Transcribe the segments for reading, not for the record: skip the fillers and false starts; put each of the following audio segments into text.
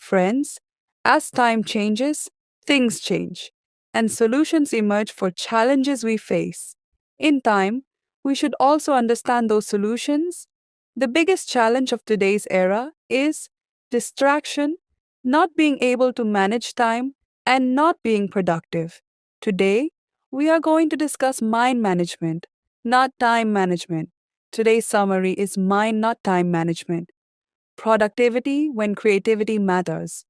Friends, as time changes, things change, and solutions emerge for challenges we face. In time, we should also understand those solutions. The biggest challenge of today's era is distraction, not being able to manage time, and not being productive. Today, we are going to discuss mind management, not time management. Today's summary is mind, not time management. Productivity when creativity matters.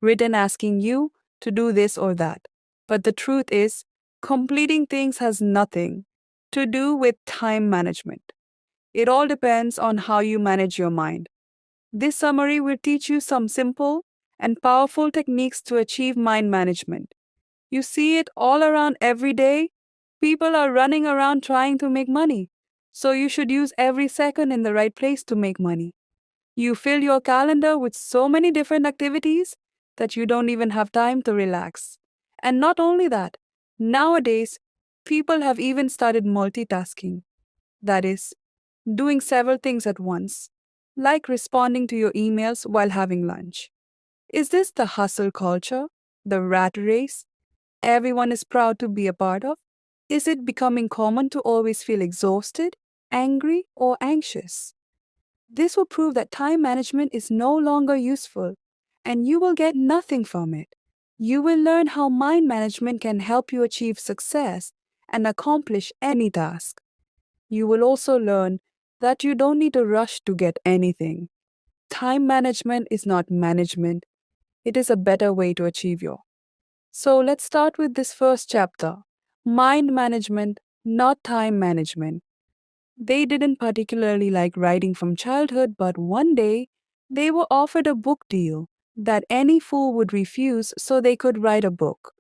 Written asking you to do this or that. But the truth is, completing things has nothing to do with time management. It all depends on how you manage your mind. This summary will teach you some simple and powerful techniques to achieve mind management. You see it all around every day. People are running around trying to make money. So you should use every second in the right place to make money. You fill your calendar with so many different activities that you don't even have time to relax. And not only that, nowadays, people have even started multitasking. That is, doing several things at once, like responding to your emails while having lunch. Is this the hustle culture, the rat race everyone is proud to be a part of? Is it becoming common to always feel exhausted, angry, or anxious? This will prove that time management is no longer useful, and you will get nothing from it. You will learn how mind management can help you achieve success and accomplish any task. You will also learn that you don't need to rush to get anything. Time management is not management, it is a better way to achieve your. So let's start with this first chapter, mind management, not time management. They didn't particularly like writing from childhood, but one day they were offered a book deal that any fool would refuse so they could write a book.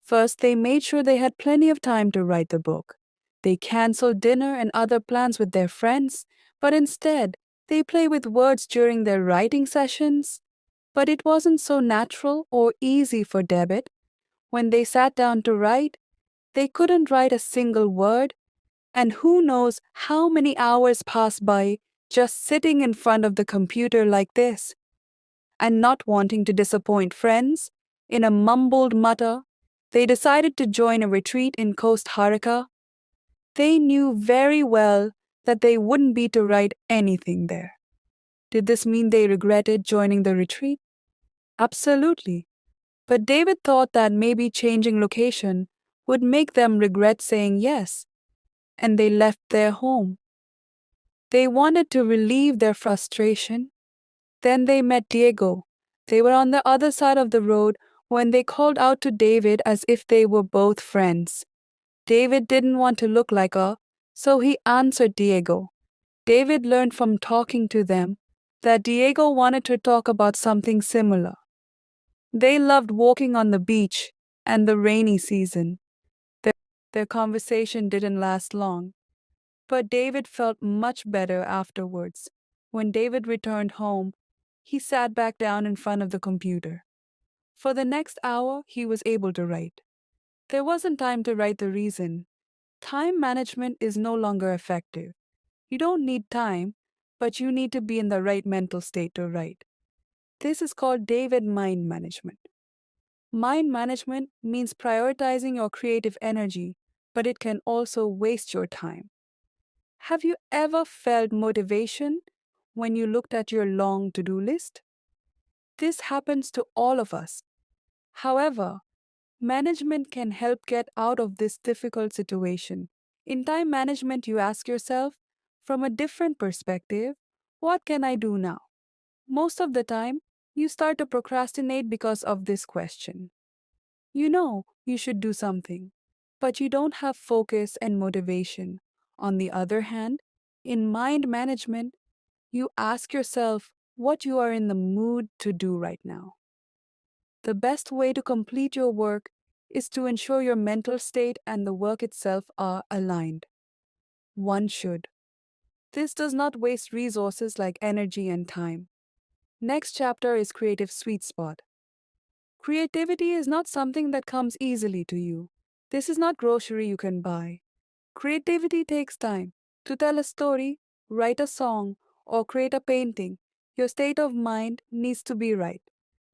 First, they made sure they had plenty of time to write the book. They canceled dinner and other plans with their friends, but instead, they play with words during their writing sessions. But it wasn't so natural or easy for Debit. When they sat down to write, they couldn't write a single word, and who knows how many hours passed by just sitting in front of the computer like this, and not wanting to disappoint friends. In a mumbled mutter, they decided to join a retreat in Coast Harika. They knew very well that they wouldn't be to write anything there. Did this mean they regretted joining the retreat? Absolutely. But David thought that maybe changing location would make them regret saying yes, and they left their home. They wanted to relieve their frustration. Then they met Diego. They were on the other side of the road when they called out to David as if they were both friends. David didn't want to look like a, so he answered Diego. David learned from talking to them that Diego wanted to talk about something similar. They loved walking on the beach and the rainy season. Their, their conversation didn't last long. But David felt much better afterwards. When David returned home, he sat back down in front of the computer. For the next hour, he was able to write. There wasn't time to write the reason. Time management is no longer effective. You don't need time, but you need to be in the right mental state to write. This is called David mind management. Mind management means prioritizing your creative energy, but it can also waste your time. Have you ever felt motivation when you looked at your long to-do list? This happens to all of us. However, management can help get out of this difficult situation. In time management, you ask yourself, from a different perspective, what can I do now? Most of the time, you start to procrastinate because of this question. You know you should do something, but you don't have focus and motivation. On the other hand, in mind management, you ask yourself what you are in the mood to do right now. The best way to complete your work is to ensure your mental state and the work itself are aligned. One should. This does not waste resources like energy and time. Next chapter is creative sweet spot. Creativity is not something that comes easily to you. This is not grocery you can buy. Creativity takes time. To tell a story, write a song, or create a painting, your state of mind needs to be right.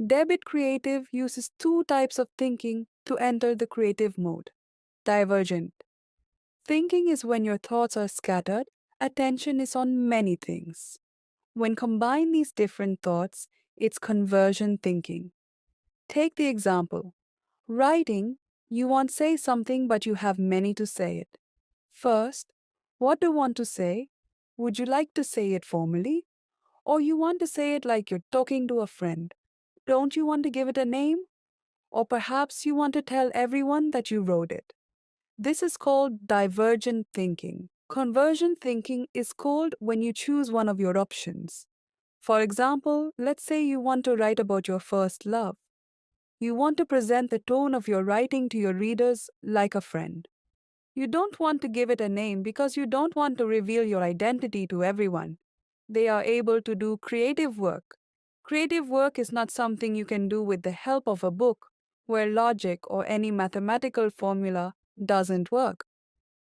Debit creative uses two types of thinking to enter the creative mode. Divergent thinking is when your thoughts are scattered, attention is on many things. When combine these different thoughts, it's conversion thinking. Take the example. Writing, you want to say something but you have many to say it. First, what do you want to say? Would you like to say it formally? Or you want to say it like you're talking to a friend? Don't you want to give it a name? Or perhaps you want to tell everyone that you wrote it. This is called divergent thinking. Conversion thinking is called when you choose one of your options. For example, let's say you want to write about your first love. You want to present the tone of your writing to your readers like a friend. You don't want to give it a name because you don't want to reveal your identity to everyone. They are able to do creative work. Creative work is not something you can do with the help of a book, where logic or any mathematical formula doesn't work.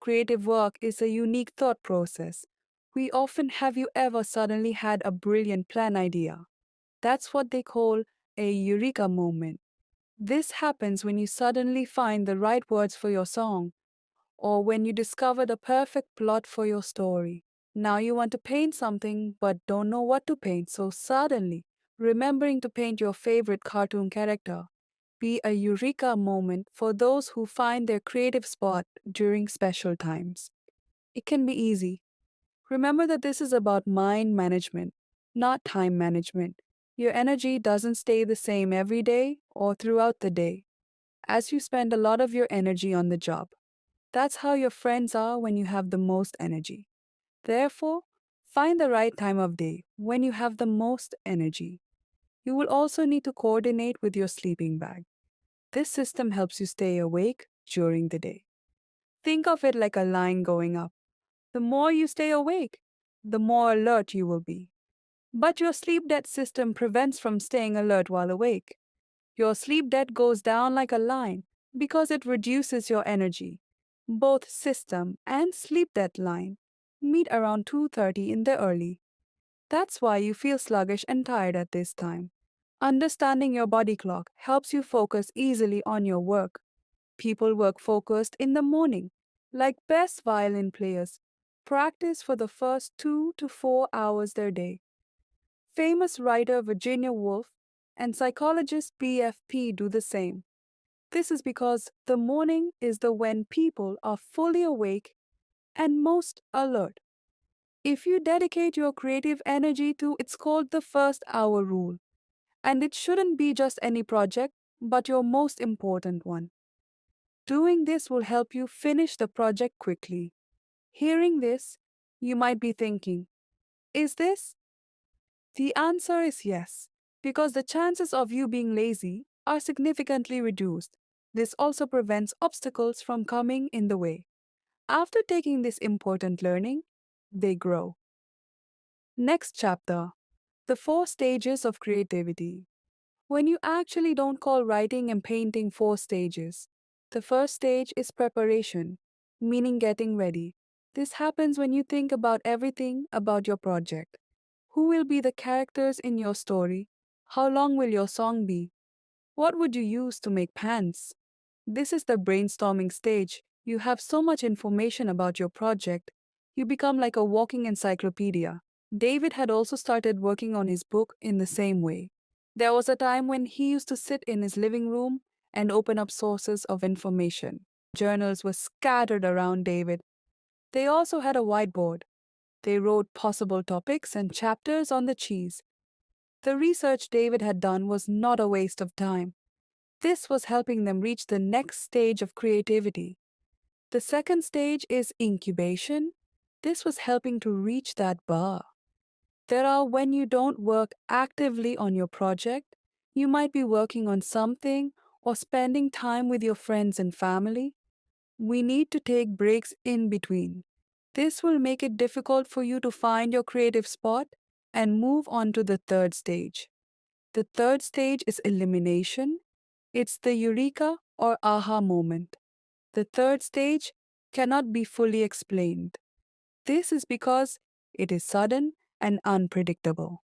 Creative work is a unique thought process. We often have you ever suddenly had a brilliant plan idea. That's what they call a eureka moment. This happens when you suddenly find the right words for your song or when you discover the perfect plot for your story. Now you want to paint something but don't know what to paint, so suddenly, remembering to paint your favorite cartoon character be a eureka moment for those who find their creative spot during special times. It can be easy. Remember that this is about mind management, not time management. Your energy doesn't stay the same every day or throughout the day, as you spend a lot of your energy on the job. That's how your friends are when you have the most energy. Therefore, find the right time of day when you have the most energy. You will also need to coordinate with your sleeping bag. This system helps you stay awake during the day. Think of it like a line going up. The more you stay awake, the more alert you will be. But your sleep debt system prevents from staying alert while awake. Your sleep debt goes down like a line because it reduces your energy. Both system and sleep debt line meet around 2:30 in the early. That's why you feel sluggish and tired at this time. Understanding your body clock helps you focus easily on your work. People work focused in the morning, like best violin players. Practice for the first 2 to 4 hours their day. Famous writer Virginia Woolf and psychologist BFP do the same. This is because the morning is the when people are fully awake and most alert. If you dedicate your creative energy to it's called the first hour rule, and it shouldn't be just any project, but your most important one. Doing this will help you finish the project quickly. Hearing this, you might be thinking, is this? The answer is yes, because the chances of you being lazy are significantly reduced. This also prevents obstacles from coming in the way. After taking this important learning, they grow. Next chapter, the 4 stages of creativity. When you actually don't call writing and painting 4 stages, the first stage is preparation, meaning getting ready. This happens when you think about everything about your project. Who will be the characters in your story? How long will your song be? What would you use to make pants? This is the brainstorming stage. You have so much information about your project, you become like a walking encyclopedia. David had also started working on his book in the same way. There was a time when he used to sit in his living room and open up sources of information. Journals were scattered around David. They also had a whiteboard. They wrote possible topics and chapters on the cheese. The research David had done was not a waste of time. This was helping them reach the next stage of creativity. The second stage is incubation. This was helping to reach that bar. There are when you don't work actively on your project, you might be working on something or spending time with your friends and family. We need to take breaks in between. This will make it difficult for you to find your creative spot and move on to the third stage. The third stage is elimination. It's the eureka or aha moment. The third stage cannot be fully explained. This is because it is sudden and unpredictable.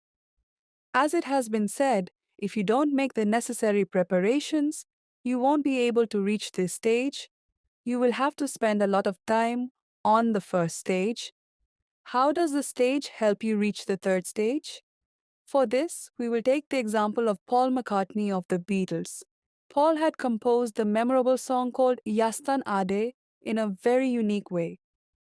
As it has been said, If you don't make the necessary preparations, you won't be able to reach this stage. You will have to spend a lot of time on the first stage. How does the stage help you reach the third stage? For this, we will take the example of Paul McCartney of the Beatles. Paul had composed the memorable song called Yastan Ade in a very unique way.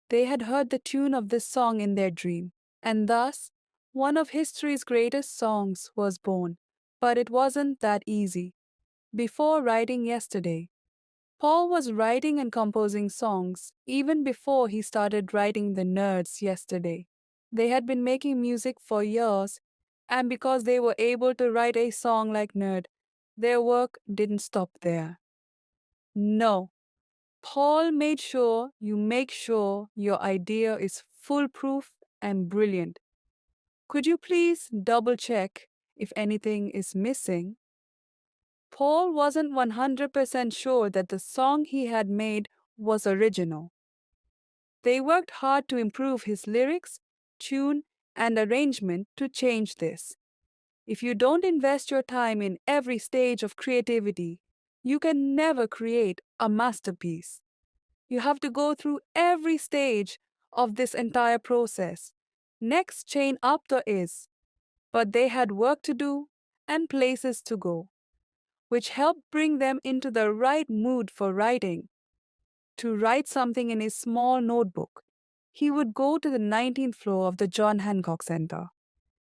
They had heard the tune of this song in their dream, and thus, one of history's greatest songs was born. But it wasn't that easy. Before writing Yesterday, Paul was writing and composing songs even before he started writing The Nerds Yesterday. They had been making music for years, and because they were able to write a song like Nerd, their work didn't stop there. No, Paul made sure you make sure your idea is foolproof and brilliant. Could you please double check if anything is missing? Paul wasn't 100% sure that the song he had made was original. They worked hard to improve his lyrics, tune, and arrangement to change this. If you don't invest your time in every stage of creativity, you can never create a masterpiece. You have to go through every stage of this entire process. Next chain up there is, but they had work to do and places to go, which helped bring them into the right mood for writing. To write something in his small notebook, he would go to the 19th floor of the John Hancock Center.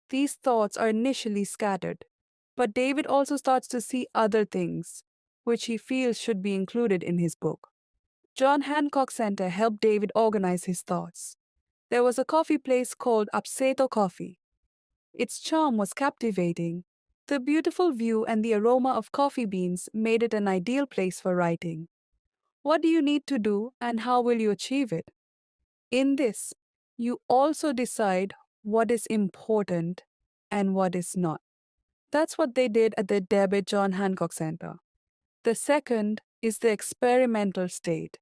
These thoughts are initially scattered, but David also starts to see other things, which he feels should be included in his book. John Hancock Center helped David organize his thoughts. There was a coffee place called Upseto Coffee. Its charm was captivating. The beautiful view and the aroma of coffee beans made it an ideal place for writing. What do you need to do and how will you achieve it? In this, you also decide what is important and what is not. That's what they did at the David John Hancock Center. The second is the experimental state.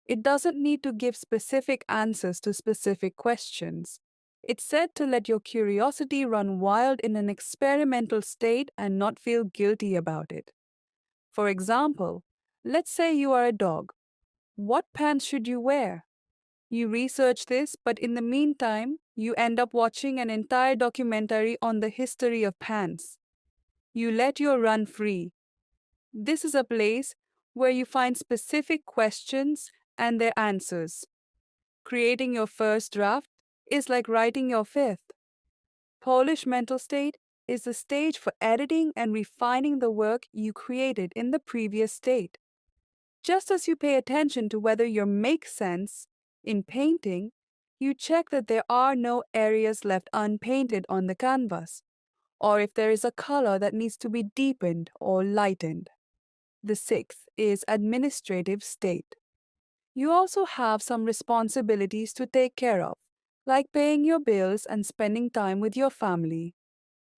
It doesn't need to give specific answers to specific questions. It's said to let your curiosity run wild in an experimental state and not feel guilty about it. For example, let's say you are a dog. What pants should you wear? You research this, but in the meantime, you end up watching an entire documentary on the history of pants. You let your run free. This is a place where you find specific questions and their answers. Creating your first draft is like writing your fifth. Polish mental state is the stage for editing and refining the work you created in the previous state. Just as you pay attention to whether your makes sense in painting, you check that there are no areas left unpainted on the canvas, or if there is a color that needs to be deepened or lightened. The sixth is administrative state. You also have some responsibilities to take care of, like paying your bills and spending time with your family.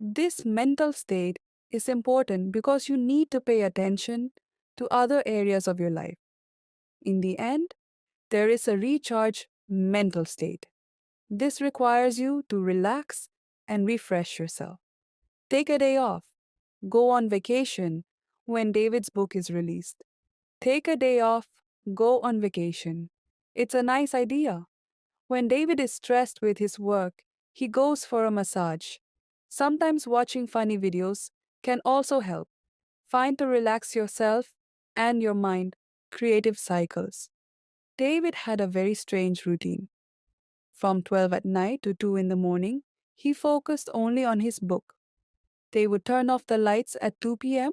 This mental state is important because you need to pay attention to other areas of your life. In the end, there is a recharge mental state. This requires you to relax and refresh yourself. Take a day off. Go on vacation when David's book is released. Take a day off, go on vacation. It's a nice idea. When David is stressed with his work, he goes for a massage. Sometimes watching funny videos can also help. Find to relax yourself and your mind creative cycles. David had a very strange routine. From 12 at night to 2 in the morning, he focused only on his book. They would turn off the lights at 2 p.m.,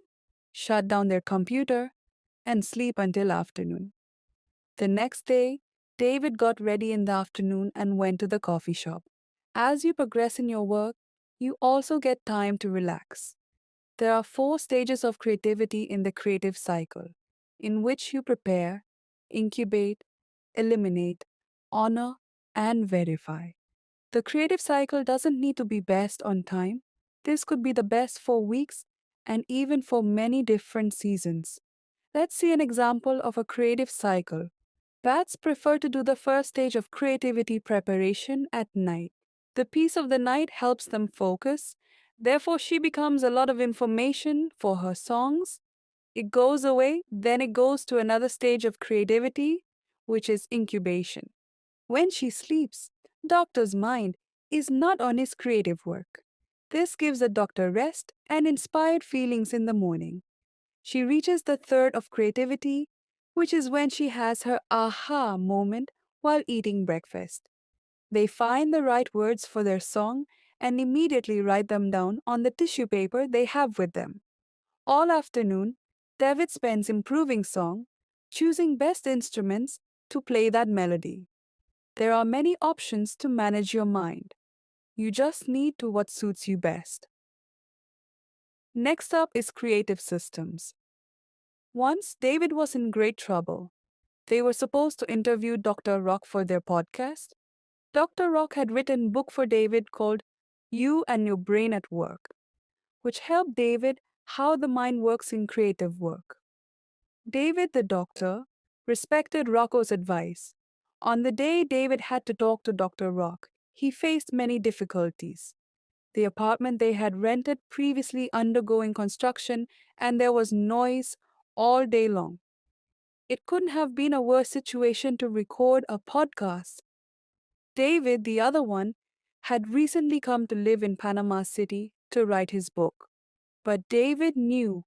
shut down their computer, and sleep until afternoon. The next day, David got ready in the afternoon and went to the coffee shop. As you progress in your work, you also get time to relax. There are 4 stages of creativity in the creative cycle, in which you prepare, incubate, eliminate, honor, and verify. The creative cycle doesn't need to be best on time. This could be the best for weeks and even for many different seasons. Let's see an example of a creative cycle. Bats prefer to do the first stage of creativity preparation at night. The peace of the night helps them focus. Therefore, she becomes a lot of information for her songs. It goes away, then it goes to another stage of creativity, which is incubation. When she sleeps, doctor's mind is not on his creative work. This gives the doctor rest and inspired feelings in the morning. She reaches the third of creativity, which is when she has her aha moment while eating breakfast. They find the right words for their song and immediately write them down on the tissue paper they have with them. All afternoon, David spends improving song, choosing best instruments to play that melody. There are many options to manage your mind. You just need to what suits you best. Next up is creative systems. Once David was in great trouble. They were supposed to interview Dr. Rock for their podcast. Dr. Rock had written a book for David called You and Your Brain at Work, which helped David how the mind works in creative work. David, the doctor, respected Rocco's advice. On the day David had to talk to Dr. Rock, he faced many difficulties. The apartment they had rented previously undergoing construction, and there was noise all day long. It couldn't have been a worse situation to record a podcast. David, the other one, had recently come to live in Panama City to write his book. But David knew,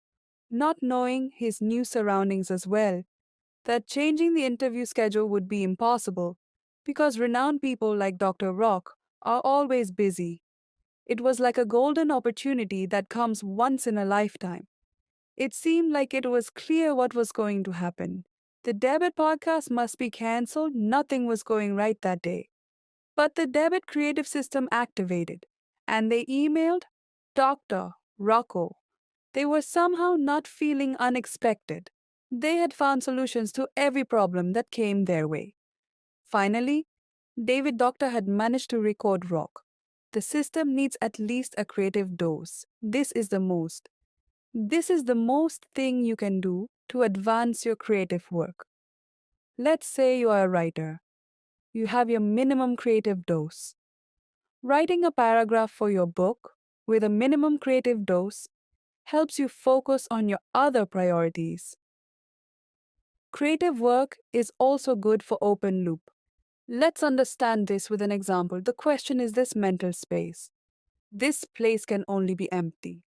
not knowing his new surroundings as well, that changing the interview schedule would be impossible because renowned people like Dr. Rock are always busy. It was like a golden opportunity that comes once in a lifetime. It seemed like it was clear what was going to happen. The debit podcast must be cancelled, nothing was going right that day. But the debit creative system activated, and they emailed Dr. Rocco. They were somehow not feeling unexpected. They had found solutions to every problem that came their way. Finally, David Doctor had managed to record Rock. The system needs at least a creative dose. This is the most. This is the most thing you can do to advance your creative work. Let's say you are a writer. You have your minimum creative dose. Writing a paragraph for your book with a minimum creative dose helps you focus on your other priorities. Creative work is also good for open loop. Let's understand this with an example. The question is this mental space. This place can only be empty.